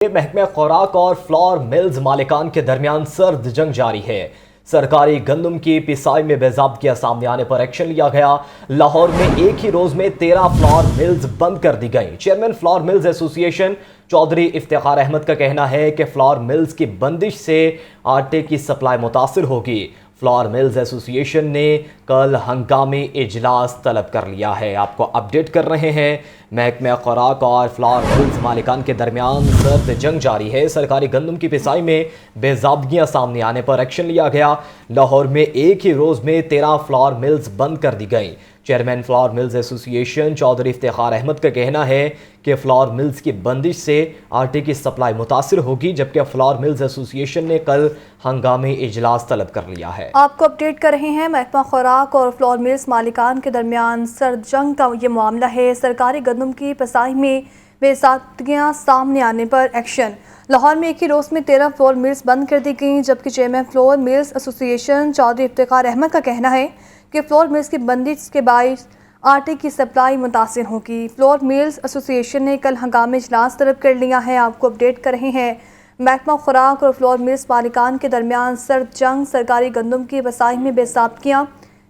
محکمہ خوراک اور فلور ملز مالکان کے درمیان سرد جنگ جاری ہے۔ سرکاری گندم کی پسائی میں بے ضابطگیاں سامنے آنے پر ایکشن لیا گیا۔ لاہور میں ایک ہی روز میں 13 فلور ملز بند کر دی گئیں۔ چیئرمین فلور ملز ایسوسی ایشن چودھری افتخار احمد کا کہنا ہے کہ فلور ملز کی بندش سے آٹے کی سپلائی متاثر ہوگی۔ فلور ملز ایسوسی ایشن نے کل ہنگامی اجلاس طلب کر لیا ہے۔ آپ کو اپڈیٹ کر رہے ہیں، محکمہ خوراک اور فلور ملز مالکان کے درمیان سرد جنگ جاری ہے۔ سرکاری گندم کی پسائی میں بے ضابطگیاں سامنے آنے پر ایکشن لیا گیا۔ لاہور میں ایک ہی روز میں 13 فلور ملز بند کر دی گئیں۔ چیئرمین فلور ملز ایسوسی ایشن چودھری افتخار احمد کا کہنا ہے کہ فلور ملز کی بندش سے آٹے کی سپلائی متاثر ہوگی، جبکہ فلور ملز ایسوسی ایشن نے کل ہنگامی اجلاس طلب کر لیا ہے۔ آپ کو اپڈیٹ کر رہے ہیں، محکمہ خوراک اور فلور ملز مالکان کے درمیان سرد جنگ کا یہ معاملہ ہے۔ سرکاری گندم کی پسائی میں بے ضابطگیاں سامنے آنے پر ایکشن۔ لاہور میں ایک ہی روز میں 13 فلور ملز بند کر دی گئیں، جبکہ چیئرمین فلور ملز ایسوسی ایشن چودھری افتخار احمد کا کہنا ہے کہ فلور ملز کی بندش کے باعث آٹے کی سپلائی متاثر ہوگی۔ فلور ملز ایسوسی ایشن نے کل ہنگامی اجلاس طلب کر لیا ہے۔ آپ کو اپڈیٹ کر رہے ہیں، محکمہ خوراک اور فلور ملز مالکان کے درمیان سرد جنگ۔ سرکاری گندم کی پسائی میں بے ضابطگیاں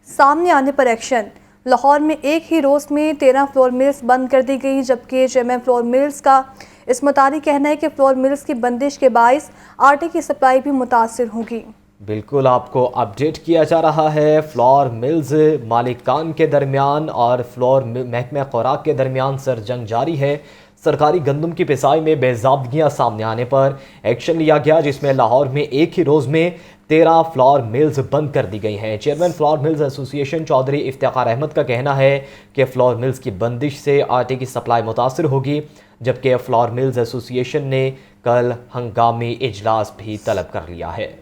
سامنے آنے پر ایکشن۔ لاہور میں ایک ہی روز میں 13 فلور ملز بند کر دی گئی، جبکہ چیئرمین فلور ملز کا اس متعلق کہنا ہے کہ فلور ملز کی بندش کے باعث آٹے کی سپلائی بھی متاثر ہوگی۔ بالکل، آپ کو اپڈیٹ کیا جا رہا ہے۔ فلور ملز مالکان کے درمیان اور فلور محکمہ خوراک کے درمیان سرد جنگ جاری ہے۔ سرکاری گندم کی پسائی میں بے ضابطگیاں سامنے آنے پر ایکشن لیا گیا، جس میں لاہور میں ایک ہی روز میں 13 فلور ملز بند کر دی گئی ہیں۔ چیئرمین فلور ملز ایسوسی ایشن چودھری افتخار احمد کا کہنا ہے کہ فلور ملز کی بندش سے آٹے کی سپلائی متاثر ہوگی، جبکہ فلور ملز ایسوسی ایشن نے کل ہنگامی اجلاس بھی طلب کر لیا ہے۔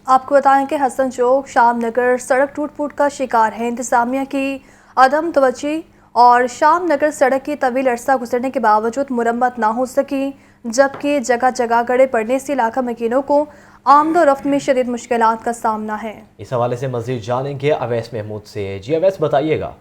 آپ کو بتائیں کہ حسن چوک شام نگر سڑک ٹوٹ پھوٹ کا شکار ہے۔ انتظامیہ کی عدم توجہی اور شام نگر سڑک کی طویل عرصہ گزرنے کے باوجود مرمت نہ ہو سکی، جبکہ جگہ جگہ گڑھے پڑنے سے علاقہ مکینوں کو آمد و رفت میں شدید مشکلات کا سامنا ہے۔ اس حوالے سے مزید جانیں گے اویس محمود سے۔ جی اویس، بتائیے گا۔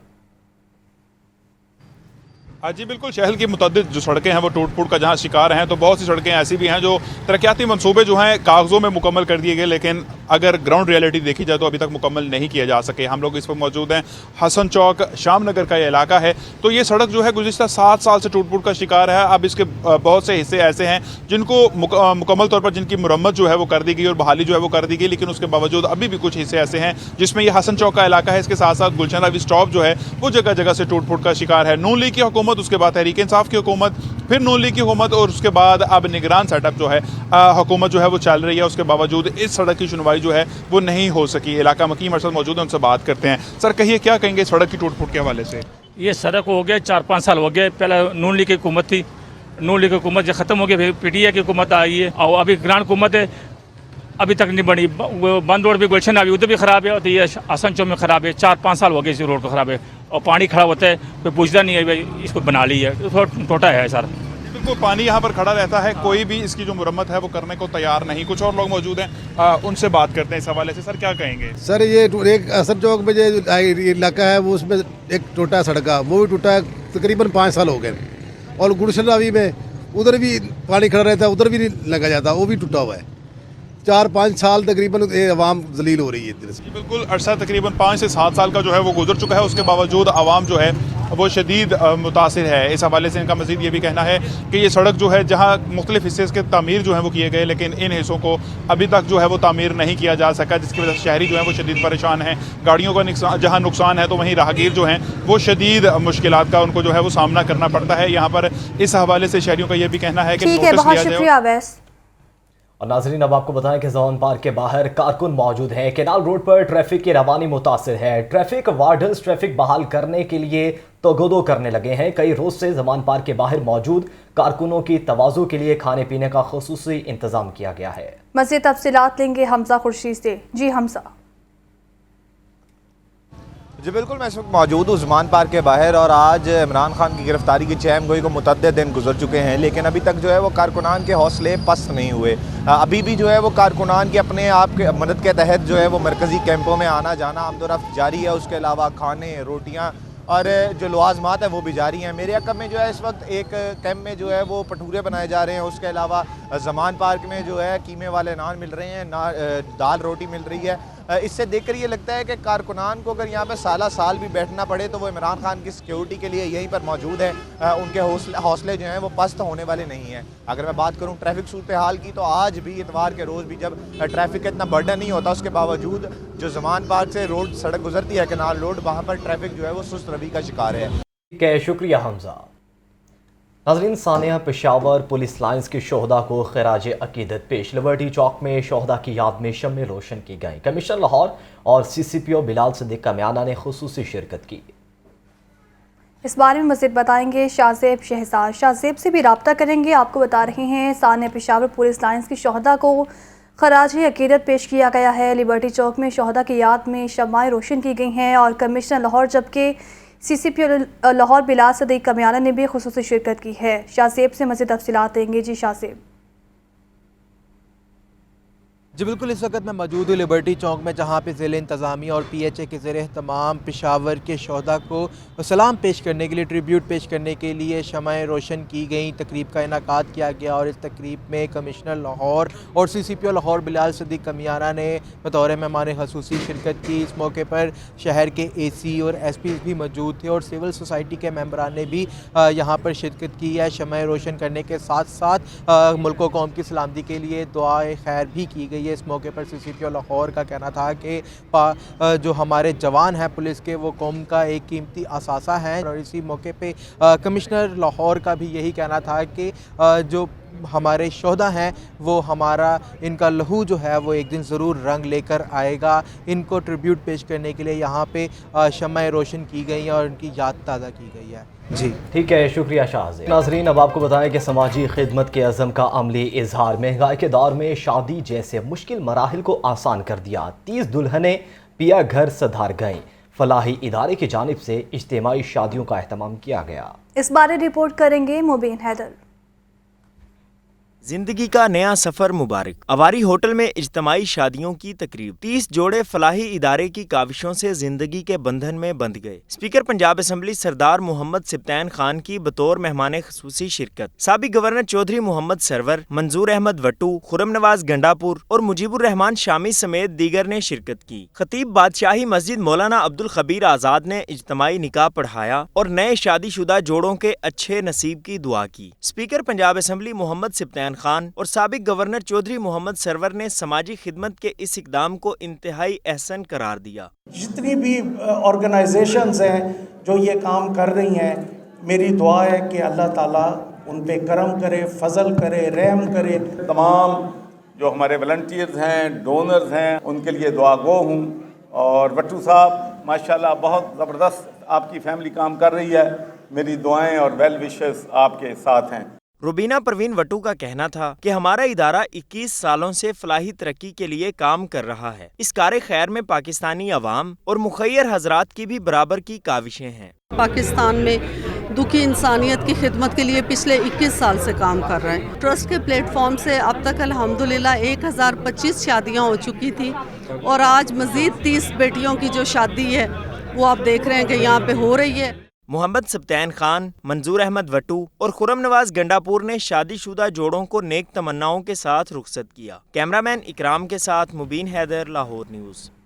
جی بالکل، شہر کی متعدد جو سڑکیں ہیں وہ ٹوٹ پھوٹ کا جہاں شکار ہیں، تو بہت سی سڑکیں ایسی بھی ہیں جو ترقیاتی منصوبے جو ہیں کاغذوں میں مکمل کر دیے گئے، لیکن اگر گراؤنڈ ریئلٹی دیکھی جائے تو ابھی تک مکمل نہیں کیا جا سکے۔ ہم لوگ اس وقت موجود ہیں حسن چوک شام نگر کا یہ علاقہ ہے، تو یہ سڑک جو ہے گزشتہ 7 سال سے ٹوٹ پھوٹ کا شکار ہے۔ اب اس کے بہت سے حصے ایسے ہیں جن کو مکمل طور پر جن کی مرمت جو ہے وہ کر دی گئی اور بحالی جو ہے وہ کر دی گئی، لیکن اس کے باوجود ابھی بھی کچھ حصے ایسے ہیں جس میں یہ حسن چوک کا علاقہ ہے۔ اس کے ساتھ ساتھ گلشن روی اسٹاپ جو ہے وہ جگہ جگہ سے ٹوٹ پھوٹ کا شکار ہے۔ نون لیگ کی حکومت، اس کے بعد تحریک انصاف کی حکومت، پھر نون لیگ کی حکومت، اور اس کے بعد اب نگران سیٹ اپ جو ہے حکومت جو ہے وہ چل رہی ہے، اس کے باوجود اس سڑک کی سنوائی جو ہے وہ نہیں ہو سکی۔ علاقہ مکی مرشد موجود ہیں، ان سے بات کرتے ہیں۔ سر کہیے، کیا کہیں گے سڑک کی ٹوٹ پھوٹ کے حوالے سے؟ یہ سڑک ہو گیا 4-5 سال ہو گئے۔ پہلے نون لیگ کی حکومت تھی، نون لیگ کی حکومت جو ختم ہو گئی، پھر پی ٹی آئی کی حکومت آئی ہے، اور ابھی گران حکومت ہے، ابھی تک نہیں بنی۔ بند روڈ بھی گلشن ابھی ادھر بھی خراب ہے، اور یہ حسن چوک میں خراب ہے۔ 4-5 سال ہو گئے اس روڈ کو خراب ہے، اور پانی کھڑا ہوتا ہے، کوئی پوچھتا نہیں ہے بھائی اس کو بنا لی ہے، ٹوٹا ہے سر۔ بالکل، پانی یہاں پر کھڑا رہتا ہے، کوئی بھی اس کی جو مرمت ہے وہ کرنے کو تیار نہیں۔ کچھ اور لوگ موجود ہیں، ان سے بات کرتے ہیں اس حوالے سے۔ سر کیا کہیں گے؟ سر یہ ایک حسن چوک میں جو علاقہ ہے وہ اس میں ایک ٹوٹا سڑک ہے، وہ بھی ٹوٹا ہے، تقریباً 5 سال ہو گئے۔ اور گلشن راوی میں ادھر بھی پانی کھڑا رہتا ہے، ادھر بھی نہیں لگا جاتا، وہ بھی ٹوٹا ہوا ہے۔ 4-5 سال تقریباً عوام ذلیل ہو رہی ہے ادھر سے۔ بالکل، عرصہ تقریباً 5 سے 7 سال کا جو ہے وہ گزر چکا ہے، اس کے باوجود عوام جو ہے وہ شدید متاثر ہے۔ اس حوالے سے ان کا مزید یہ بھی کہنا ہے کہ یہ سڑک جو ہے جہاں مختلف حصے اس کے تعمیر جو ہیں وہ کیے گئے، لیکن ان حصوں کو ابھی تک جو ہے وہ تعمیر نہیں کیا جا سکا، جس کی وجہ سے شہری جو ہیں وہ شدید پریشان ہیں۔ گاڑیوں کا جہاں نقصان ہے تو وہیں راہگیر جو ہیں وہ شدید مشکلات کا ان کو جو ہے وہ سامنا کرنا پڑتا ہے یہاں پر۔ اس حوالے سے شہریوں کا یہ بھی کہنا ہے کہ ٹھیک ہے، بہت شکریہ اویس۔ اور ناظرین، اب آپ کو بتائیں کہ زون پارک کے باہر کارکن موجود ہیں۔ کینال روڈ پر ٹریفک کی روانی متاثر ہے۔ ٹریفک وارڈنز ٹریفک بحال کرنے کے لیے توگودو کرنے لگے ہیں۔ کئی روز سے زمان پارک کے باہر موجود کارکنوں کی تواضع کے لیے کھانے پینے کا خصوصی انتظام کیا گیا ہے۔ مزید تفصیلات لیں گے حمزہ خورشید سے۔ جی حمزہ۔ جی بالکل، میں اس وقت موجود ہوں زمان پارک کے باہر، اور آج عمران خان کی گرفتاری کی چہم گوئی کو متعدد دن گزر چکے ہیں، لیکن ابھی تک جو ہے وہ کارکنان کے حوصلے پست نہیں ہوئے۔ ابھی بھی جو ہے وہ کارکنان کی اپنے آپ کے مدد کے تحت جو ہے وہ مرکزی کیمپوں میں آنا جانا آمد و رفت جاری ہے۔ اس کے علاوہ کھانے، روٹیاں اور جو لوازمات ہیں وہ بھی جاری ہیں۔ میرے عقب میں جو ہے اس وقت ایک کیمپ میں جو ہے وہ پٹورے بنائے جا رہے ہیں، اس کے علاوہ زمان پارک میں جو ہے قیمے والے نان مل رہے ہیں، دال روٹی مل رہی ہے۔ اس سے دیکھ کر یہ لگتا ہے کہ کارکنان کو اگر یہاں پہ سالہ سال بھی بیٹھنا پڑے تو وہ عمران خان کی سیکیورٹی کے لیے یہیں پر موجود ہے، ان کے حوصلے جو ہیں وہ پست ہونے والے نہیں ہیں۔ اگر میں بات کروں ٹریفک صورتحال کی تو آج بھی اتوار کے روز بھی جب ٹریفک کا اتنا برڈن نہیں ہوتا، اس کے باوجود جو زمان پارک سے روڈ سڑک گزرتی ہے کینال روڈ، وہاں پر ٹریفک جو ہے وہ سست روی کا شکار ہے۔ شکریہ حمزہ۔ ناظرین، سانحہ پشاور پولیس لائنز کے شہداء کو خراج عقیدت پیش لبرٹی چوک میں شہداء کی یاد میں شمع روشن کی گئیں۔ کمشنر لاہور اور CCPO بلال صدیق کمیانہ نے خصوصی شرکت کی۔ اس بارے میں مزید بتائیں گے شاہزیب شہزاد۔ شاہزیب سے بھی رابطہ کریں گے۔ آپ کو بتا رہے ہیں سانحہ پشاور پولیس لائنز کی شہداء کو خراج عقیدت پیش کیا گیا ہے۔ لبرٹی چوک میں شہداء کی یاد میں شمعیں روشن کی گئی ہیں اور کمشنر لاہور جبکہ CCPO لاہور بلال صدیق کمیانہ نے بھی خصوصی شرکت کی ہے۔ شاہزیب سے مزید تفصیلات دیں گے۔ جی شاہزیب۔ جی بالکل، اس وقت میں موجود ہوں لبرٹی چوک میں، جہاں پہ ضلع انتظامیہ اور PHA کے زیر اہتمام پشاور کے شہداء کو سلام پیش کرنے کے لیے، ٹریبیوٹ پیش کرنے کے لیے شمعیں روشن کی گئیں۔ تقریب کا انعقاد کیا گیا اور اس تقریب میں کمشنر لاہور اور CCPO لاہور بلال صدیق کمیانہ نے بطور مہمان خصوصی شرکت کی۔ اس موقع پر شہر کے AC اور SP بھی موجود تھے اور سول سوسائٹی کے ممبران نے بھی یہاں پر شرکت کی ہے۔ شمعیں روشن کرنے کے ساتھ ساتھ ملک و قوم کی سلامتی کے لیے دعائے خیر بھی کی گئی ہے۔ اس موقع پر CCPO لاہور کا کہنا تھا کہ جو ہمارے جوان ہیں پولیس کے، وہ قوم کا ایک قیمتی اثاثہ ہیں، اور اسی موقع پہ کمشنر لاہور کا بھی یہی کہنا تھا کہ جو ہمارے شہداء ہیں وہ ہمارا ان کا لہو جو ہے وہ ایک دن ضرور رنگ لے کر آئے گا۔ ان کو ٹریبیوٹ پیش کرنے کے لیے یہاں پہ شمعیں روشن کی گئی اور ان کی یاد تازہ کی گئی ہے۔ جی ٹھیک ہے، شکریہ شاہزیب۔ ناظرین، اب آپ کو بتائیں کہ سماجی خدمت کے عزم کا عملی اظہار مہنگائی کے دور میں شادی جیسے مشکل مراحل کو آسان کر دیا۔ 30 دلہنیں پیا گھر سدھار گئیں۔ فلاحی ادارے کی جانب سے اجتماعی شادیوں کا اہتمام کیا گیا۔ اس بارے رپورٹ کریں گے مبین حیدر۔ زندگی کا نیا سفر مبارک۔ عواری ہوٹل میں اجتماعی شادیوں کی تقریب۔ 30 جوڑے فلاحی ادارے کی کاوشوں سے زندگی کے بندھن میں بندھ گئے۔ اسپیکر پنجاب اسمبلی سردار محمد سبطین خان کی بطور مہمان خصوصی شرکت۔ سابق گورنر چودھری محمد سرور، منظور احمد وٹو، خرم نواز گنڈاپور اور مجیب الرحمان شامی سمیت دیگر نے شرکت کی۔ خطیب بادشاہی مسجد مولانا عبدالخبیر آزاد نے اجتماعی نکاح پڑھایا اور نئے شادی شدہ جوڑوں کے اچھے نصیب کی دعا کی۔ اسپیکر پنجاب اسمبلی محمد سبطین خان اور سابق گورنر چودھری محمد سرور نے سماجی خدمت کے اس اقدام کو انتہائی احسن قرار دیا۔ جتنی بھی آرگنائزیشنز ہیں جو یہ کام کر رہی ہیں، میری دعا ہے کہ اللہ تعالیٰ ان پہ کرم کرے، فضل کرے، رحم کرے۔ تمام جو ہمارے والنٹیئرز ہیں، ڈونرز ہیں، ان کے لیے دعا گو ہوں۔ اور وٹو صاحب ماشاءاللہ بہت زبردست آپ کی فیملی کام کر رہی ہے، میری دعائیں اور ویل وشز آپ کے ساتھ ہیں۔ روبینہ پروین وٹو کا کہنا تھا کہ ہمارا ادارہ 21 سالوں سے فلاحی ترقی کے لیے کام کر رہا ہے۔ اس کار خیر میں پاکستانی عوام اور مخیر حضرات کی بھی برابر کی کاوشیں ہیں۔ پاکستان میں دکھی انسانیت کی خدمت کے لیے پچھلے 21 سال سے کام کر رہے ہیں۔ ٹرسٹ کے پلیٹ فارم سے اب تک الحمدللہ 1025 شادیاں ہو چکی تھی اور آج مزید 30 بیٹیوں کی جو شادی ہے وہ آپ دیکھ رہے ہیں کہ یہاں پہ ہو رہی ہے۔ محمد سبطین خان، منظور احمد وٹو اور خرم نواز گنڈاپور نے شادی شدہ جوڑوں کو نیک تمناؤں کے ساتھ رخصت کیا۔ کیمرہ مین اکرام کے ساتھ مبین حیدر، لاہور نیوز۔